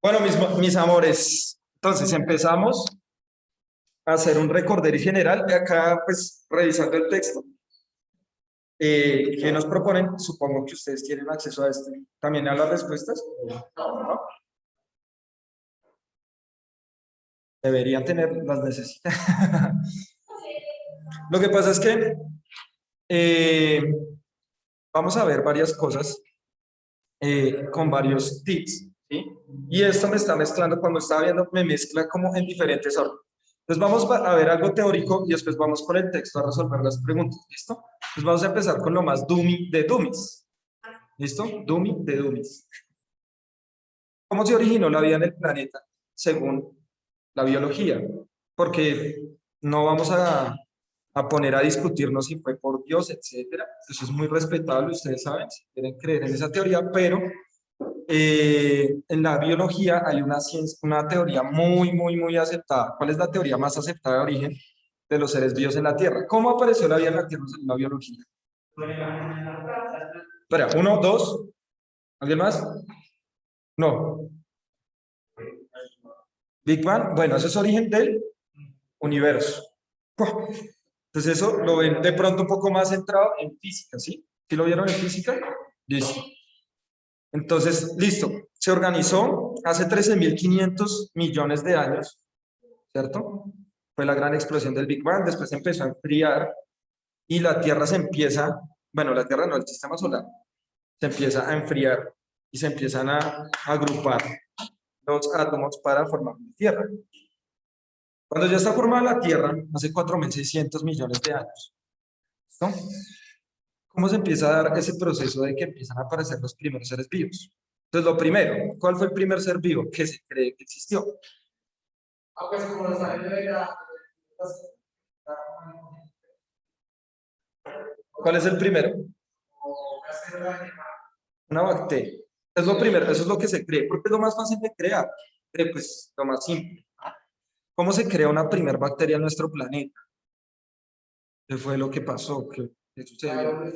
Bueno, mis amores, entonces empezamos a hacer un recorderis general. Acá, pues, revisando el texto que nos proponen, supongo que ustedes tienen acceso a este. ¿También a las respuestas? ¿No? Deberían tener, las necesitan. Lo que pasa es que vamos a ver varias cosas con varios tips, ¿sí? Y esto me está mezclando, cuando estaba viendo, me mezcla como en diferentes órdenes. Entonces vamos a ver algo teórico y después vamos con el texto a resolver las preguntas, ¿listo? Entonces vamos a empezar con lo más dummy de dummies, ¿listo? Dummy de dummies. ¿Cómo se originó la vida en el planeta según la biología? Porque no vamos a poner a discutirnos si fue por Dios, etcétera. Eso es muy respetable, ustedes saben, si quieren creer en esa teoría, pero en la biología hay una ciencia, una teoría muy aceptada. ¿Cuál es la teoría más aceptada de origen de los seres vivos en la Tierra? ¿Cómo apareció la vida en la Tierra según la biología? Espera, uno, dos, ¿alguien más? No. Big Bang, bueno, eso es origen del universo. Entonces eso lo ven de pronto un poco más centrado en física, ¿sí? ¿Sí lo vieron en física? Listo. Entonces, listo. Se organizó hace 13.500 millones de años, ¿cierto? Fue la gran explosión del Big Bang, después empezó a enfriar y la Tierra se empieza, bueno, la Tierra no, el sistema solar, se empieza a enfriar y se empiezan a agrupar los átomos para formar la Tierra. Cuando ya está formada la Tierra, hace 4.600 millones de años, ¿no? ¿Cómo se empieza a dar ese proceso de que empiezan a aparecer los primeros seres vivos? Entonces, lo primero, ¿cuál fue el primer ser vivo que se cree que existió? ¿Cuál es el primero? Una bacteria. Es lo primero, eso es lo que se cree, porque es lo más fácil de crear. Pues lo más simple. ¿Cómo se crea una primera bacteria en nuestro planeta? ¿Qué fue lo que pasó? ¿Qué sucedió?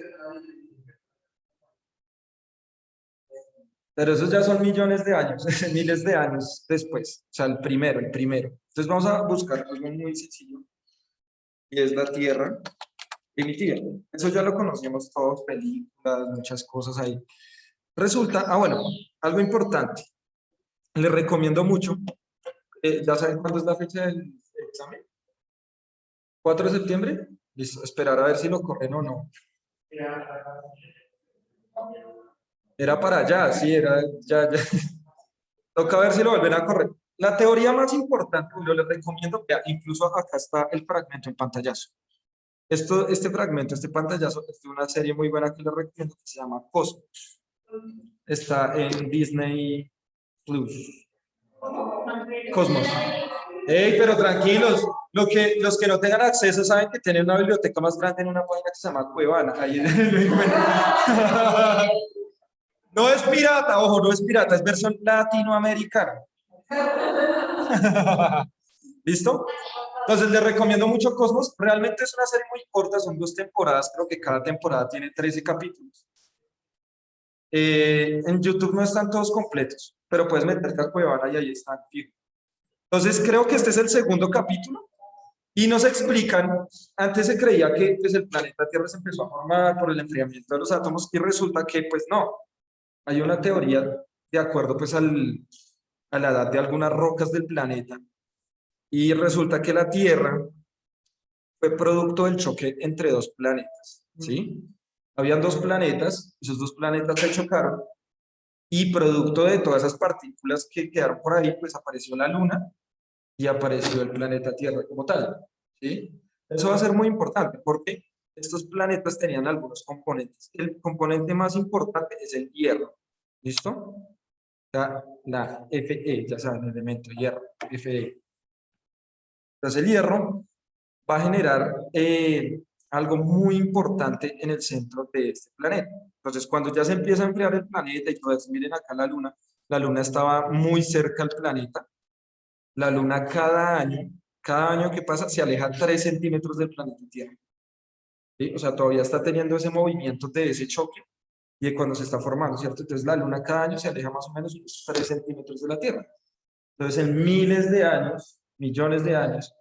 Pero esos ya son millones de años, miles de años después. O sea, el primero, el primero. Entonces vamos a buscar algo muy sencillo. Y es la Tierra primitiva. Eso ya lo conocemos todos, películas, muchas cosas ahí. Resulta, bueno, algo importante. Les recomiendo mucho. ¿Ya saben cuándo es la fecha del examen? ¿4 de septiembre? Listo, esperar a ver si lo corren o no. Era para allá, sí, era ya. Toca ver si lo vuelven a correr. La teoría más importante, yo les recomiendo, vea, incluso acá está el fragmento en pantallazo. Este fragmento, este pantallazo, es de una serie muy buena que les recomiendo que se llama Cosmos. Está en Disney Plus. Cosmos. Ey, pero tranquilos, los que no tengan acceso saben que tienen una biblioteca más grande en una página que se llama Cuevana. Ahí no es pirata, ojo, no es pirata, es versión latinoamericana. ¿Listo? Entonces les recomiendo mucho Cosmos. Realmente es una serie muy corta, son 2 temporadas, creo que cada temporada tiene 13 capítulos. En YouTube no están todos completos, pero puedes meterte a Cuevana y ahí están. Entonces creo que este es el segundo capítulo y nos explican, antes se creía que pues, el planeta Tierra se empezó a formar por el enfriamiento de los átomos y resulta que pues no, hay una teoría de acuerdo pues a la edad de algunas rocas del planeta y resulta que la Tierra fue producto del choque entre 2 planetas, ¿sí? Habían 2 planetas, esos 2 planetas se chocaron y producto de todas esas partículas que quedaron por ahí, pues apareció la Luna y apareció el planeta Tierra como tal, ¿sí? Eso va a ser muy importante porque estos planetas tenían algunos componentes. El componente más importante es el hierro, ¿listo? La Fe, ya saben, el elemento hierro, Fe. Entonces el hierro va a generar algo muy importante en el centro de este planeta. Entonces, cuando ya se empieza a enfriar el planeta y todo eso, miren acá la Luna, la Luna estaba muy cerca al planeta. La Luna cada año que pasa, se aleja 3 centímetros del planeta Tierra. ¿Sí? O sea, todavía está teniendo ese movimiento de ese choque y de cuando se está formando, ¿cierto? Entonces la Luna cada año se aleja más o menos unos 3 centímetros de la Tierra. Entonces en miles de años, millones de años,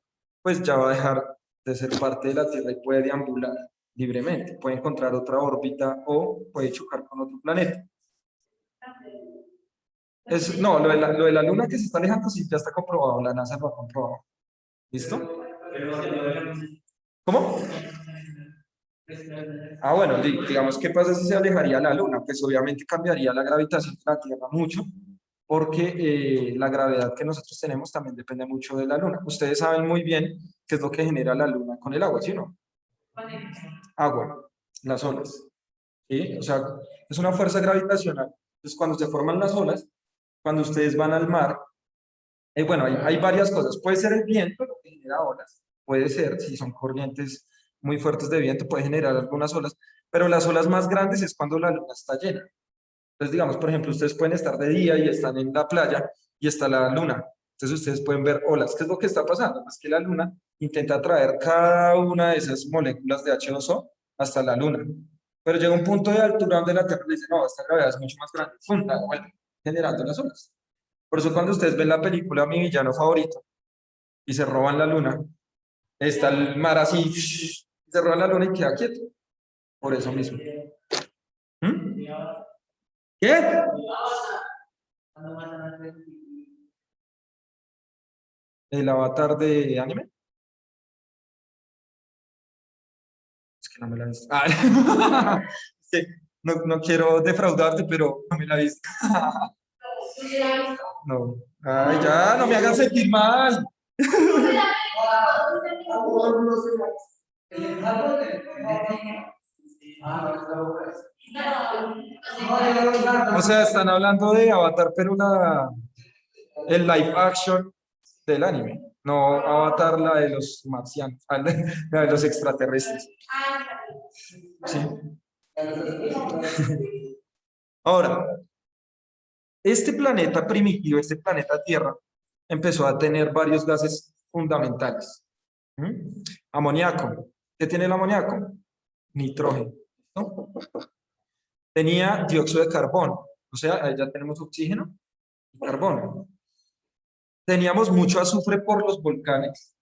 pues ya va a dejar de ser parte de la Tierra y puede deambular libremente, puede encontrar otra órbita o puede chocar con otro planeta. No, lo de la Luna que se está alejando sí ya está comprobado, la NASA lo ha comprobado. ¿Listo? ¿Cómo? Ah, bueno, digamos, ¿qué pasa si se alejaría la Luna? Pues obviamente cambiaría la gravitación de la Tierra mucho, porque la gravedad que nosotros tenemos también depende mucho de la Luna. Ustedes saben muy bien qué es lo que genera la Luna con el agua, ¿sí o no? Agua, las olas. ¿Sí? O sea, es una fuerza gravitacional. Entonces, cuando se forman las olas, cuando ustedes van al mar, bueno, hay varias cosas. Puede ser el viento lo que genera olas. Puede ser, si son corrientes muy fuertes de viento, puede generar algunas olas. Pero las olas más grandes es cuando la luna está llena. Entonces, digamos, por ejemplo, ustedes pueden estar de día y están en la playa y está la luna. Entonces, ustedes pueden ver olas. ¿Qué es lo que está pasando? Es que la luna intenta atraer cada una de esas moléculas de H2O hasta la luna. Pero llega un punto de altura donde la Tierra le dice, no, esta gravedad es mucho más grande. ¡Pum! La vuelve, generando las olas. Por eso cuando ustedes ven la película Mi villano favorito y se roban la luna, está el mar así, se roban la luna y queda quieto. Por eso mismo. ¿Mm? ¿Qué? ¿El avatar de anime? Es que no me la he visto. Ah, es que no quiero defraudarte, pero no me la he visto. No. Ay, ya, no me hagan sentir mal. O sea, están hablando de Avatar, pero el live action del anime, no Avatar la de los marcianos, la de los extraterrestres. Sí. Ahora, este planeta primitivo, este planeta Tierra, empezó a tener varios gases fundamentales. ¿Mm? Amoníaco. ¿Qué tiene el amoníaco? Nitrógeno. ¿No? Tenía dióxido de carbono. O sea, ahí ya tenemos oxígeno y carbono. Teníamos mucho azufre por los volcanes.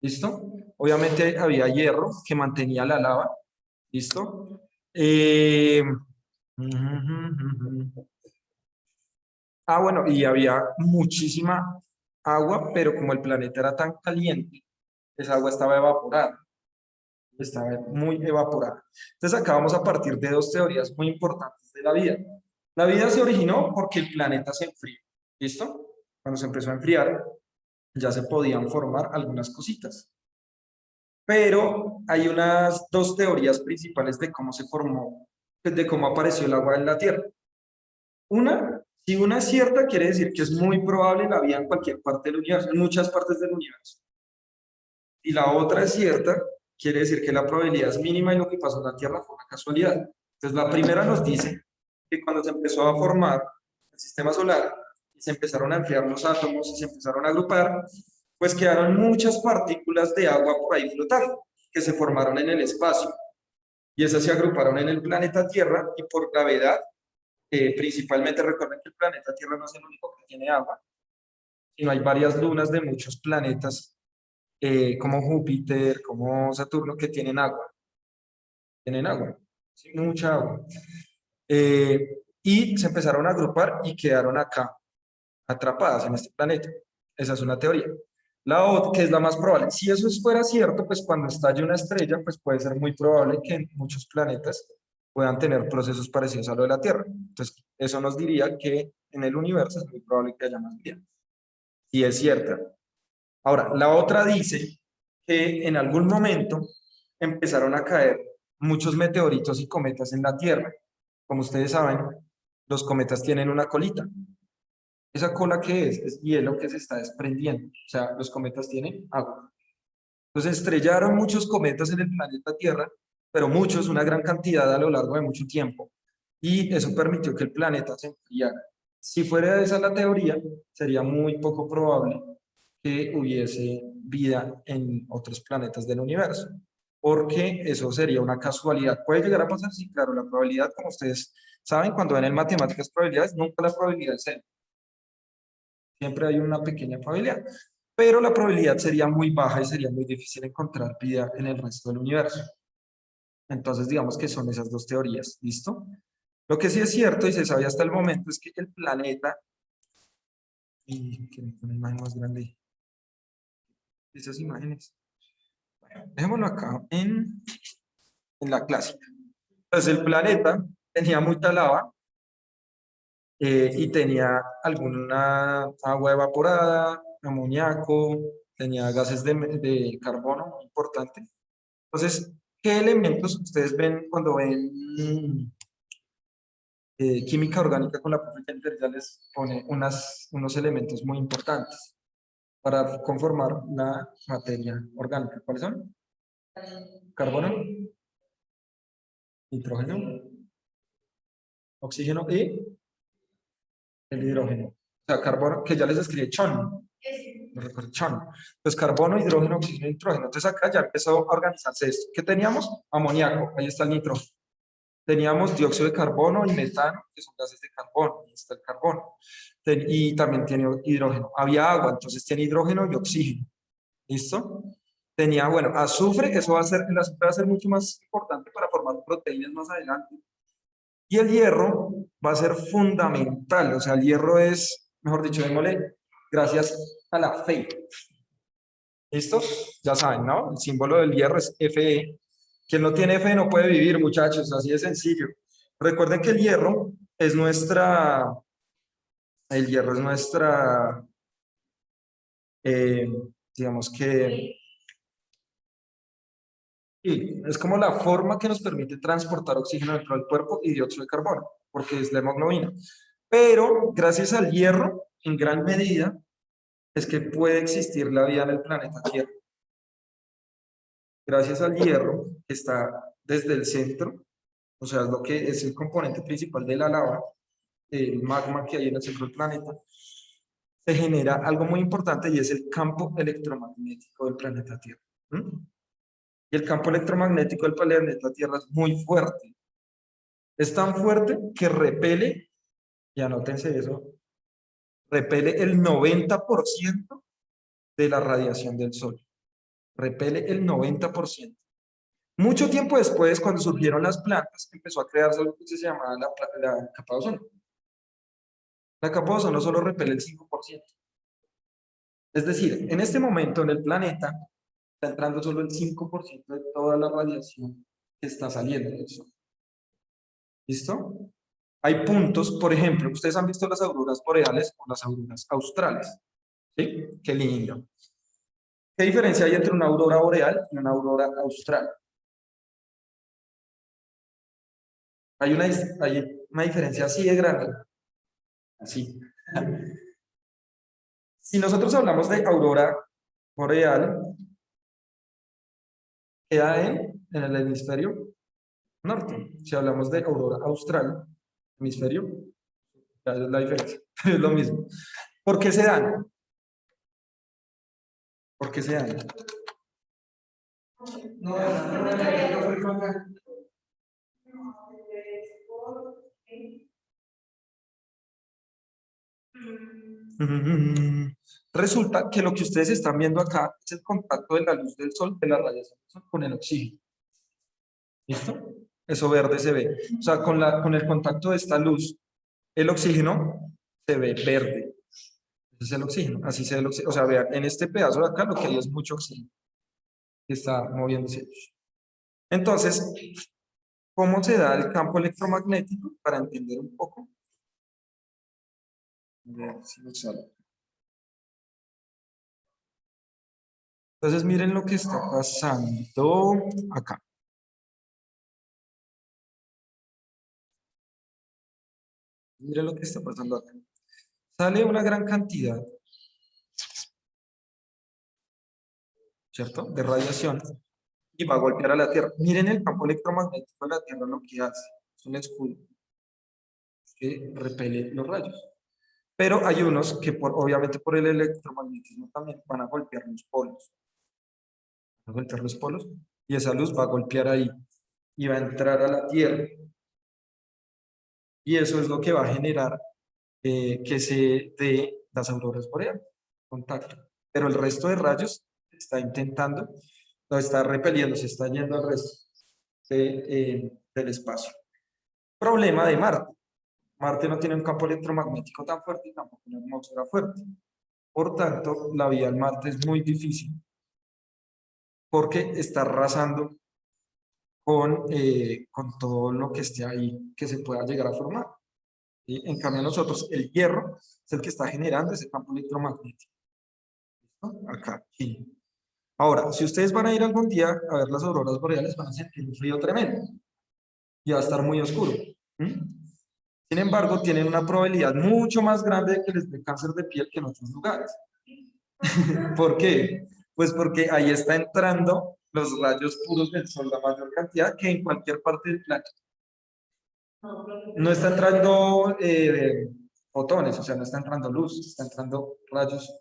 ¿Listo? Obviamente había hierro que mantenía la lava. ¿Listo? Eh, bueno, y había muchísima agua, pero como el planeta era tan caliente, esa agua estaba muy evaporada. Entonces acá vamos a partir de dos teorías muy importantes de la vida. La vida se originó porque el planeta se enfrió, ¿listo? Cuando se empezó a enfriar, ya se podían formar algunas cositas. Pero hay unas dos teorías principales de cómo se formó, de cómo apareció el agua en la Tierra. Una, si una es cierta, quiere decir que es muy probable la vida en cualquier parte del universo, en muchas partes del universo. Y la otra es cierta, quiere decir que la probabilidad es mínima y lo que pasó en la Tierra fue una casualidad. Entonces, la primera nos dice que cuando se empezó a formar el sistema solar y se empezaron a enfriar los átomos y se empezaron a agrupar, pues quedaron muchas partículas de agua por ahí flotando, que se formaron en el espacio. Y esas se agruparon en el planeta Tierra y por gravedad, principalmente recuerden que el planeta Tierra no es el único que tiene agua, sino hay varias lunas de muchos planetas como Júpiter, como Saturno, que tienen agua, ¿sí? Mucha agua. Y se empezaron a agrupar y quedaron acá, atrapadas en este planeta. Esa es una teoría. La otra, que es la más probable, si eso fuera cierto, pues cuando estalle una estrella, pues puede ser muy probable que muchos planetas puedan tener procesos parecidos a lo de la Tierra. Entonces, eso nos diría que en el universo es muy probable que haya más vida. Si es cierta. Ahora, la otra dice que en algún momento empezaron a caer muchos meteoritos y cometas en la Tierra. Como ustedes saben, los cometas tienen una colita. ¿Esa cola qué es? Es hielo que se está desprendiendo. O sea, los cometas tienen agua. Entonces estrellaron muchos cometas en el planeta Tierra, pero muchos, una gran cantidad a lo largo de mucho tiempo. Y eso permitió que el planeta se enfriara. Si fuera esa la teoría, sería muy poco probable que hubiese vida en otros planetas del universo, porque eso sería una casualidad. ¿Puede llegar a pasar? Sí, claro, la probabilidad, como ustedes saben, cuando ven en matemáticas probabilidades, nunca la probabilidad es cero. Siempre hay una pequeña probabilidad, pero la probabilidad sería muy baja y sería muy difícil encontrar vida en el resto del universo. Entonces, digamos que son esas dos teorías, ¿listo? Lo que sí es cierto y se sabe hasta el momento es que el planeta, y que una imagen más grande, esas imágenes, bueno, dejémoslo acá en la clásica. Entonces, el planeta tenía mucha lava y tenía alguna agua evaporada, amoníaco, tenía gases de carbono muy importante. Entonces, ¿qué elementos ustedes ven cuando ven química orgánica con la profe Jennifer? Ya les pone unos elementos muy importantes para conformar la materia orgánica. ¿Cuáles son? Carbono, nitrógeno, oxígeno y el hidrógeno. O sea, carbono, que ya les escribí chon. No recuerdo, chon. Pues carbono, hidrógeno, oxígeno y nitrógeno. Entonces acá ya empezó a organizarse esto. ¿Qué teníamos? Amoníaco, ahí está el nitrógeno. Teníamos dióxido de carbono y metano, que son gases de carbono, ahí está el carbono. Y también tiene hidrógeno. Había agua, entonces tiene hidrógeno y oxígeno. ¿Listo? Tenía, bueno, azufre, eso va a ser, el azufre va a ser mucho más importante para formar proteínas más adelante. Y el hierro va a ser fundamental, o sea, el hierro es, mejor dicho, démosle gracias a la fe. ¿Listo? Ya saben, ¿no? El símbolo del hierro es Fe. Quien no tiene fe no puede vivir, muchachos, así de sencillo. Recuerden que el hierro es nuestra, eh, digamos que, sí, es como la forma que nos permite transportar oxígeno dentro del cuerpo y dióxido de carbono, porque es la hemoglobina. Pero gracias al hierro, en gran medida, es que puede existir la vida en el planeta Tierra. Gracias al hierro, que está desde el centro, o sea, es lo que es el componente principal de la lava, el magma que hay en el centro del planeta, se genera algo muy importante y es el campo electromagnético del planeta Tierra. ¿Mm? Y el campo electromagnético del planeta Tierra es muy fuerte. Es tan fuerte que repele, y anótense eso, repele el 90% de la radiación del Sol. Repele el 90%. Mucho tiempo después, cuando surgieron las plantas, empezó a crearse algo que se llamaba la capa de ozono. La capa de ozono solo repele el 5%. Es decir, en este momento en el planeta está entrando solo el 5% de toda la radiación que está saliendo del Sol. ¿Listo? Hay puntos, por ejemplo, ustedes han visto las auroras boreales o las auroras australes. ¿Sí? Qué lindo. ¿Qué diferencia hay entre una aurora boreal y una aurora austral? Hay una diferencia así de grande. Así. Si nosotros hablamos de aurora boreal, queda en el hemisferio norte. Si hablamos de aurora austral, hemisferio, ya es la diferencia. Es lo mismo. ¿Por qué se dan? ¿Por qué se dan? No, resulta que lo que ustedes están viendo acá es el contacto de la luz del sol, de la radiación del sol con el oxígeno. ¿Listo? Eso verde se ve. O sea, con el contacto de esta luz, el oxígeno se ve verde. Ese es el oxígeno. Así se ve el oxígeno. O sea, vean, en este pedazo de acá lo que hay es mucho oxígeno que está moviéndose. Entonces, ¿cómo se da el campo electromagnético? Para entender un poco. A ver si nos sale. Entonces, miren lo que está pasando acá. Miren lo que está pasando acá. Sale una gran cantidad, ¿cierto? De radiación y va a golpear a la Tierra. Miren el campo electromagnético de la Tierra lo que hace. Es un escudo que repele los rayos. pero hay unos que obviamente por el electromagnetismo también van a golpear los polos. Van a golpear los polos y esa luz va a golpear ahí y va a entrar a la Tierra. Y eso es lo que va a generar que se dé las auroras boreales, contacto. Pero el resto de rayos está intentando, lo está repeliendo, se está yendo al resto del espacio. Problema de Marte. Marte no tiene un campo electromagnético tan fuerte y tampoco una atmósfera fuerte. Por tanto, la vida en Marte es muy difícil porque está arrasando con todo lo que esté ahí que se pueda llegar a formar. ¿Sí? En cambio, nosotros, el hierro es el que está generando ese campo electromagnético. ¿Listo? Acá, aquí. Ahora, si ustedes van a ir algún día a ver las auroras boreales, van a sentir un frío tremendo y va a estar muy oscuro. Sin embargo, tienen una probabilidad mucho más grande de que les dé cáncer de piel que en otros lugares. ¿Por qué? Pues porque ahí está entrando los rayos puros del sol, la mayor cantidad que en cualquier parte del planeta. No está entrando fotones, o sea, no está entrando luz, está entrando rayos.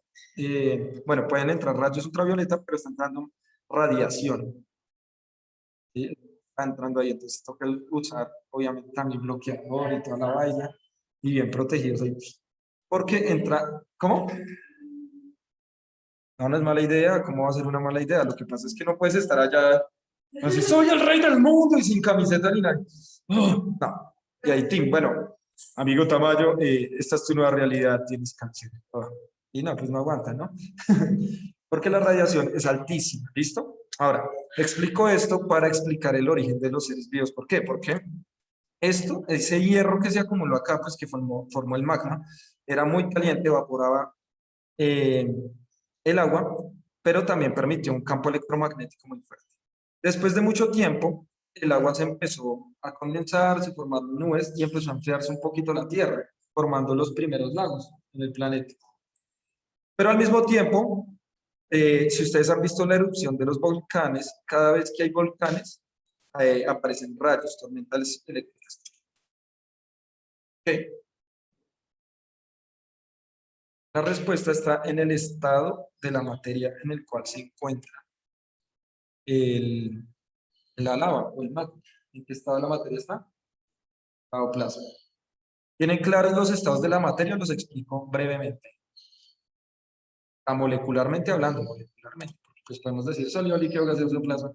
Bueno, pueden entrar rayos ultravioleta, pero está entrando radiación. ¿Sí? Está entrando ahí, entonces toca usar, obviamente, también bloqueador y toda la vaina, y bien protegidos ahí. Porque entra, ¿cómo? No, no es mala idea, ¿cómo va a ser una mala idea? Lo que pasa es que no puedes estar allá, así, soy el rey del mundo y sin camiseta ni nada. Oh, no, y ahí, Tim, bueno, amigo Tamayo, esta es tu nueva realidad, tienes cáncer. Oh, y no, pues no aguanta, ¿no? Porque la radiación es altísima, ¿listo? Ahora, explico esto para explicar el origen de los seres vivos. ¿Por qué? Porque esto, ese hierro que se acumuló acá, pues que formó el magma, era muy caliente, evaporaba eh, el agua, pero también permitió un campo electromagnético muy fuerte. Después de mucho tiempo, el agua se empezó a condensar, se formaron nubes y empezó a enfriarse un poquito la Tierra, formando los primeros lagos en el planeta. Pero al mismo tiempo, si ustedes han visto la erupción de los volcanes, cada vez que hay volcanes, aparecen rayos, tormentas eléctricas. ¿Qué? La respuesta está en el estado de la materia en el cual se encuentra el, la lava o el magma. ¿En qué estado de la materia está? Estado plasma. ¿Tienen claros los estados de la materia? Los explico brevemente. Molecularmente hablando, molecularmente. Pues podemos decir sólido, líquido, gaseoso, plasma.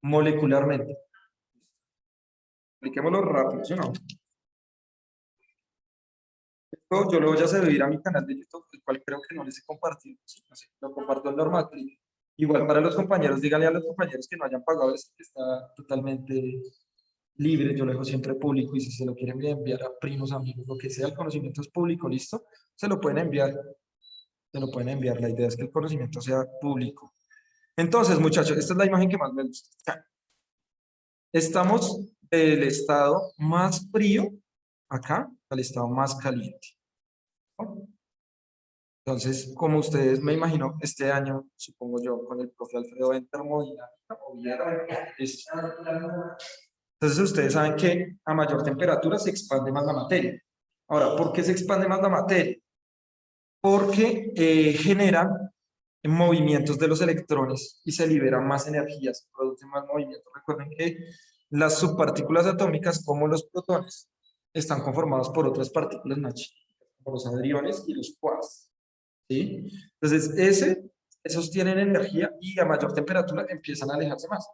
Molecularmente. Expliquémoslo rápido, ¿sí o no? Esto yo lo voy a subir a mi canal de YouTube, el cual creo que no les he compartido. ¿Sí? No sé, lo comparto en normal. Igual para los compañeros, díganle a los compañeros que no hayan pagado, esto que está totalmente libre, yo lo dejo siempre público y si se lo quieren enviar a primos, amigos, lo que sea, el conocimiento es público, ¿listo? Se lo pueden enviar, se lo pueden enviar, la idea es que el conocimiento sea público. Entonces, muchachos, esta es la imagen que más me gusta. Estamos del estado más frío, acá, al estado más caliente. ¿No? Entonces, como ustedes me imagino, este año, supongo yo, con el profe Alfredo en termodinámica, entonces ustedes saben que a mayor temperatura se expande más la materia. Ahora, ¿por qué se expande más la materia? Porque generan movimientos de los electrones y se liberan más energía, se producen más movimientos. Recuerden que las subpartículas atómicas, como los protones, están conformados por otras partículas más chiquitas, como los hadriones y los quarks. ¿Sí? Entonces, esos tienen energía y a mayor temperatura empiezan a alejarse más.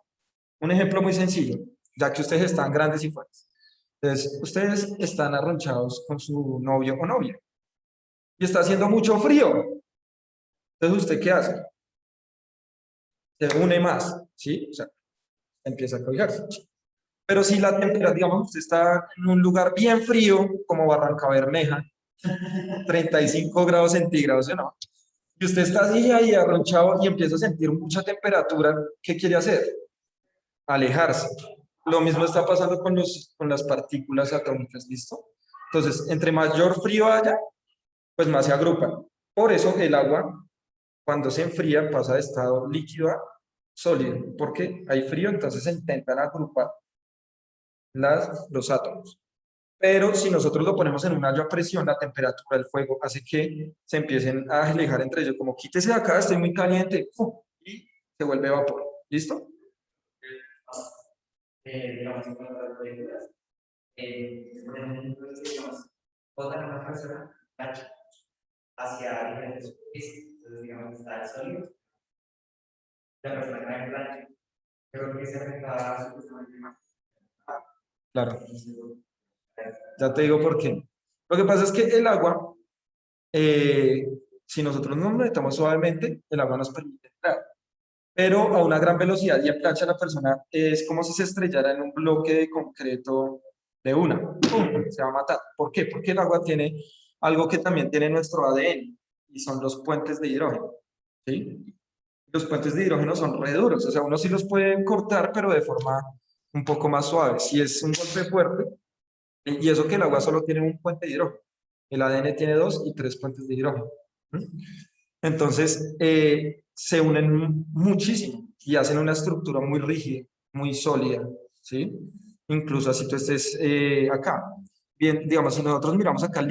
Un ejemplo muy sencillo, ya que ustedes están grandes y fuertes. Entonces, ustedes están arronchados con su novio o novia y está haciendo mucho frío. Entonces, ¿usted qué hace? Se une más, ¿sí? O sea, empieza a cobijarse. Pero si la temperatura, digamos, usted está en un lugar bien frío, como Barranca Bermeja, 35 grados centígrados, ¿no? Y usted está así ahí arronchado y empieza a sentir mucha temperatura, ¿qué quiere hacer? Alejarse. Lo mismo está pasando con las partículas atómicas, ¿listo? Entonces, entre mayor frío haya, pues más se agrupan. Por eso el agua, cuando se enfría, pasa de estado líquido a sólido, porque hay frío, entonces se intentan agrupar los átomos. Pero si nosotros lo ponemos en una olla a presión, la temperatura del fuego hace que se empiecen a alejar entre ellos, como quítese de acá, estoy muy caliente, ¡pum! Y se vuelve vapor. ¿Listo? Digamos, con las películas, digamos, botan una persona hacia diferentes superficies. Entonces, digamos, está el sólido, la persona cae en plancha. Creo que se afecta supuestamente más. Claro. Ya te digo por qué. Lo que pasa es que el agua, si nosotros nos metemos suavemente, el agua nos permite entrar. Pero a una gran velocidad y en plancha la persona es como si se estrellara en un bloque de concreto de una. ¡Pum! Se va a matar. ¿Por qué? Porque el agua tiene algo que también tiene nuestro ADN y son los puentes de hidrógeno. ¿Sí? Los puentes de hidrógeno son re duros, o sea, uno sí los puede cortar, pero de forma un poco más suave. Si es un golpe fuerte, y eso que el agua solo tiene un puente de hidrógeno, el ADN tiene 2 y 3 puentes de hidrógeno. ¿Mm? Entonces, se unen muchísimo y hacen una estructura muy rígida, muy sólida, ¿sí? Incluso así tú estés acá. Bien, digamos, si nosotros miramos acá el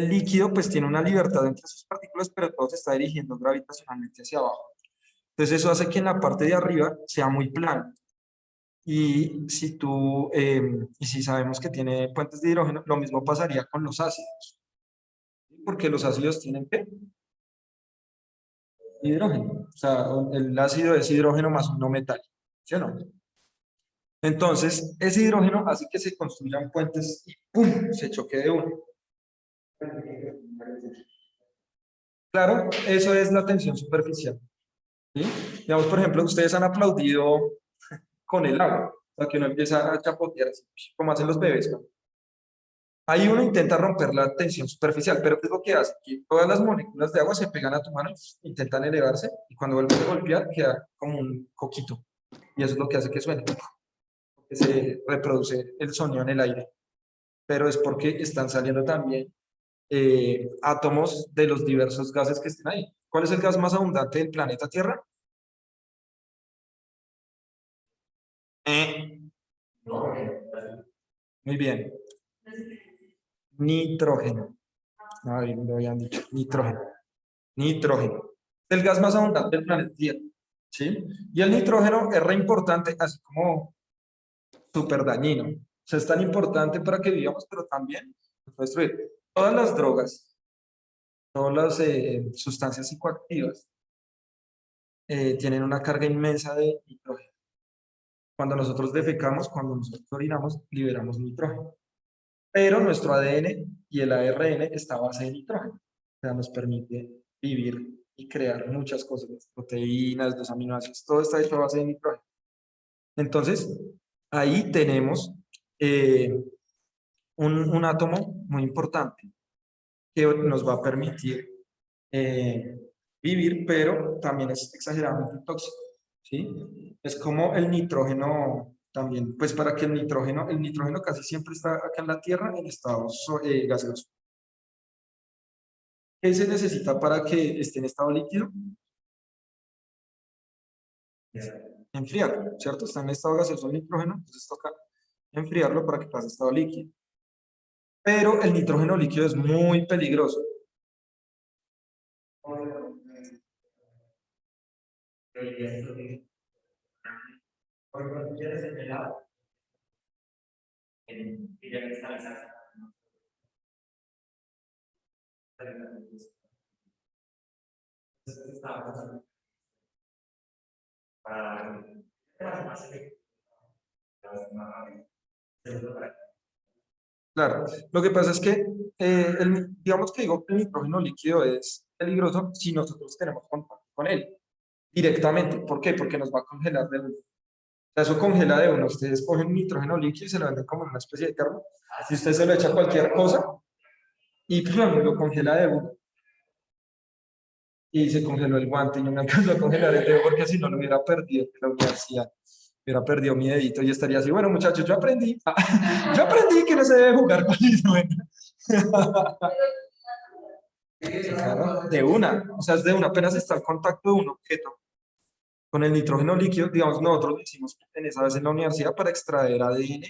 líquido pues tiene una libertad entre sus partículas, pero todo se está dirigiendo gravitacionalmente hacia abajo. Entonces eso hace que en la parte de arriba sea muy plano. Y si sabemos que tiene puentes de hidrógeno, lo mismo pasaría con los ácidos. Porque los ácidos tienen ¿qué? Hidrógeno. O sea, el ácido es hidrógeno más un no metal. ¿Sí o no? Entonces, ese hidrógeno hace que se construyan puentes y ¡pum! Se choque de uno. Claro, eso es la tensión superficial. ¿Sí? Digamos, por ejemplo, ustedes han aplaudido con el agua. O sea, que uno empieza a chapotear, así, como hacen los bebés, ¿no? Ahí uno intenta romper la tensión superficial, pero ¿qué es lo que hace? Que todas las moléculas de agua se pegan a tu mano, intentan elevarse, y cuando vuelven a golpear queda como un coquito. Y eso es lo que hace que suene, que se reproduce el sonido en el aire. Pero es porque están saliendo también átomos de los diversos gases que estén ahí. ¿Cuál es el gas más abundante del planeta Tierra? Eh, Muy bien. Nitrógeno. Ahí lo habían dicho. Nitrógeno. Nitrógeno. El gas más abundante del planeta Tierra. ¿Sí? Y el nitrógeno es re importante, así como súper dañino. O sea, es tan importante para que vivamos, pero también nos puede destruir. Todas las drogas, todas las sustancias psicoactivas tienen una carga inmensa de nitrógeno. Cuando nosotros defecamos, cuando nosotros orinamos, liberamos nitrógeno. Pero nuestro ADN y el ARN está a base de nitrógeno. O sea, nos permite vivir y crear muchas cosas, las proteínas, los aminoácidos, todo está hecho a base de nitrógeno. Entonces, ahí tenemos un átomo muy importante que nos va a permitir eh, vivir, pero también es exageradamente tóxico, ¿sí? Es como el nitrógeno también, pues para que el nitrógeno casi siempre está acá en la Tierra en estado gaseoso. ¿Qué se necesita para que esté en estado líquido? Enfriarlo, ¿cierto? Está en estado gaseoso el nitrógeno, entonces toca enfriarlo para que pase a estado líquido. Pero el nitrógeno líquido es muy peligroso. Claro, lo que pasa es que, digamos que digo que el nitrógeno líquido es peligroso si nosotros tenemos contacto con él directamente. ¿Por qué? Porque nos va a congelar de uno. O sea, eso congela de uno. Ustedes cogen nitrógeno líquido y se lo venden como en una especie de carro. Si usted se lo echa a cualquier cosa y ¡plum! Lo congela de uno. Y se congeló el guante y no me alcanzó a congelar el dedo porque si no lo hubiera perdido en la universidad. Hubiera perdido mi dedito y estaría así, bueno muchachos, yo aprendí, yo aprendí que no se debe jugar con nitrógeno. Claro, de una, o sea, es de una, apenas está el contacto de un objeto con el nitrógeno líquido, digamos, nosotros lo hicimos en esa vez en la universidad para extraer ADN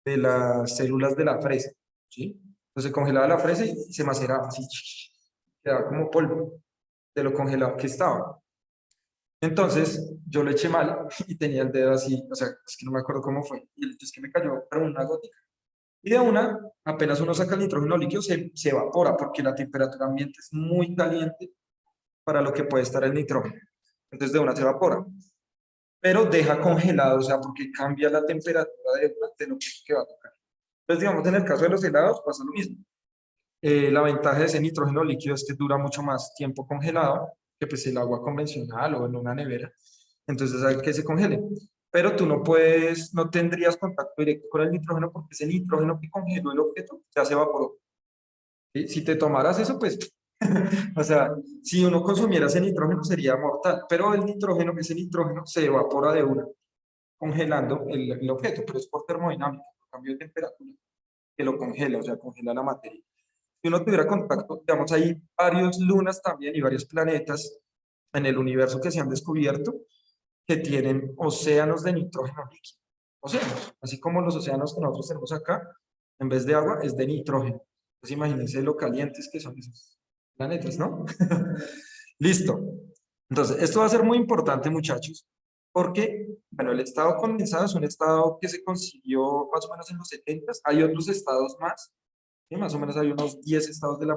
de las células de la fresa, ¿sí? Entonces se congelaba la fresa y se maceraba, así, quedaba como polvo de lo congelado que estaba. Entonces yo lo eché mal y tenía el dedo así, o sea, es que no me acuerdo cómo fue, y el es que me cayó pero una gotita. Y de una, apenas uno saca el nitrógeno líquido, se evapora porque la temperatura ambiente es muy caliente para lo que puede estar el nitrógeno. Entonces de una se evapora, pero deja congelado, o sea, porque cambia la temperatura de lo que va a tocar. Entonces, digamos, en el caso de los helados pasa lo mismo. La ventaja de ese nitrógeno líquido es que dura mucho más tiempo congelado que pues, el agua convencional o en una nevera. Entonces hay que se congele. Pero tú no puedes, no tendrías contacto directo con el nitrógeno porque ese nitrógeno que congeló el objeto ya se evaporó. ¿Sí? Si te tomaras eso, pues, o sea, si uno consumiera ese nitrógeno sería mortal, pero el nitrógeno, ese nitrógeno se evapora de una, congelando el objeto, pero es por termodinámica, por cambio de temperatura, que lo congela, o sea, congela la materia. Si uno tuviera contacto, digamos, hay varios lunas también y varios planetas en el universo que se han descubierto que tienen océanos de nitrógeno líquido. Océanos, así como los océanos que nosotros tenemos acá, en vez de agua, es de nitrógeno. Entonces imagínense lo calientes que son esos planetas, ¿no? Listo. Entonces, esto va a ser muy importante, muchachos, porque, bueno, el estado condensado es un estado que se consiguió más o menos en los 70. Hay otros estados más, ¿sí? Más o menos hay unos 10 estados de la